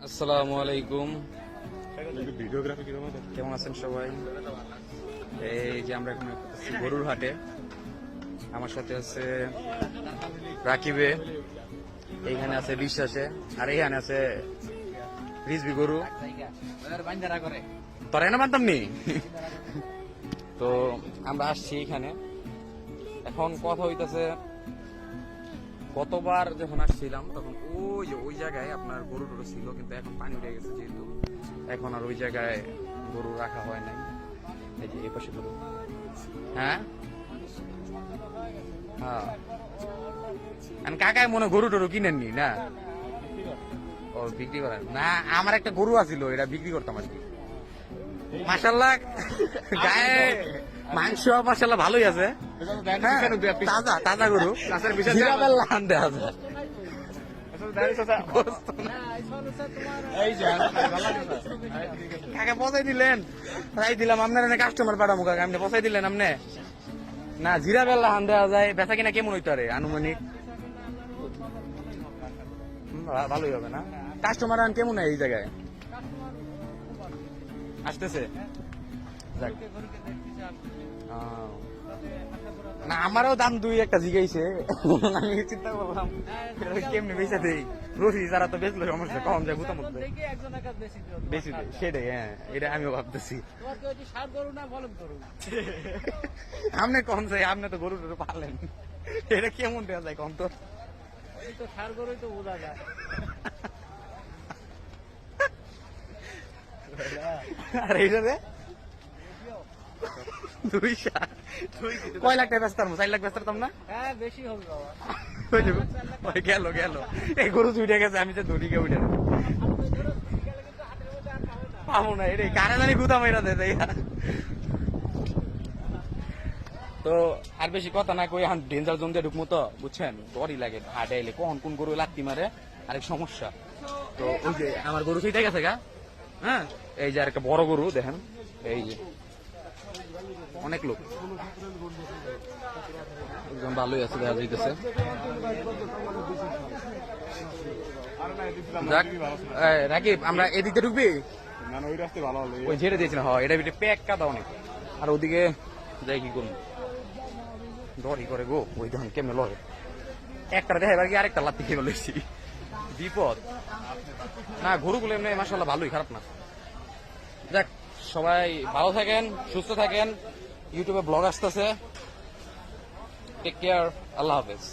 আসসালামু আলাইকুম। কেমন আছেন সবাই? এই যে আমরা এখন গরুর হাটে, আমার সাথে আছে রাকিবে, এইখানে আছে বিশ্বাসে, আর এইখানে আছে রিজবি গরু। তোরা এনে মানতাম নি। তো আমরা আসছি এখানে, এখন কথা হইতেছে গতবার যখন আসছিলাম তখন ওই জায়গায় আপনার গরু টরু ছিল, কিন্তু এখন পানি উঠে গেছে যেহেতু এখন আর ওই জায়গায় গরু রাখা হয় নাই। এই যে এই পাশে গরু, হ্যাঁ হ্যাঁ কাকায় মনে গরু টরু কিনেননি না? ও বিক্রি করেন না? আমার একটা গরু আছিল, এটা বিক্রি করতাম আর কি। মাশাল্লাহ গায়ে মাংস মাশাল্লাহ ভালোই আছে, তাজা তাজা গরু। কাকে পচাই দিলেন? তাই দিলাম আপনার কাস্টমার পাঠাবো কাকা, আপনি পচাই দিলেন আপনি না? জিরা বেল্লা হান দেওয়া যায়, বেচা কিনা কেমন হইতো আরে আনুমানিক? ভালোই হবে না? কাস্টমার আন কেমন এই জায়গায় আসতেছে? না আমারও দাম দুই একটা জিগাইছে, আমি চিন্তা করলাম কেমনি বেচা দেই। রশি যারা তো বেচলো সমস্যা কম যায়, গুতাম বেশি দেয় সেটাই। হ্যাঁ এটা আমিও ভাবতেছি। আপনি কম চাই, আপনি তো গরু টরু পালেন, এটা কেমন দেওয়া যায় কম তো? সার গরুই তো বোঝা যায়। আর এইটা রে কয় লাখ টাকা বেচতাম? 4 লাখ বেচতাম না? হ্যাঁ বেশি হবে বাবা। গেল গেল এই গরু উঠে গেছে, আমি যে দড়ি কে উঠে পাবো না। এটা কানে জানি গুতাম এরা দে। তো আর বেশি কথা না কই, এখন ডেঞ্জার জোন দিয়ে ঢুকমো তো বুঝছেন, ডরই লাগে হাটে এলে কখন কোন গরু লাগতি মারে, আরেক সমস্যা। তো ওই যে আমার গরু সেইটাই গেছে গা। হ্যাঁ এই যে আরেকটা বড় গরু দেখেন, এই যে অনেক লোক, একজন ভালোই আছে দেখা যাইতেছে। রাকিব আমরা এদিকে ঢুকবি, ওই ঝেড়ে দিয়েছিলাম। হ্যাঁ এটা প্যাক কাদা অনেক, আর ওদিকে যাই কি করবো, ডরই করে গো। ওই ধান কেমনে লড়ে, একটা দেখা এবার কি আরেকটা লাত্তি খেয়ে বলেছি, বিপদ না। গরুগুলো এমনি মাশাআল্লাহ ভালোই, খারাপ না। যাক সবাই ভালো থাকেন, সুস্থ থাকেন। ইউটিউবে ব্লগ আসতেছে। টেক কেয়ার, আল্লাহ হাফেজ।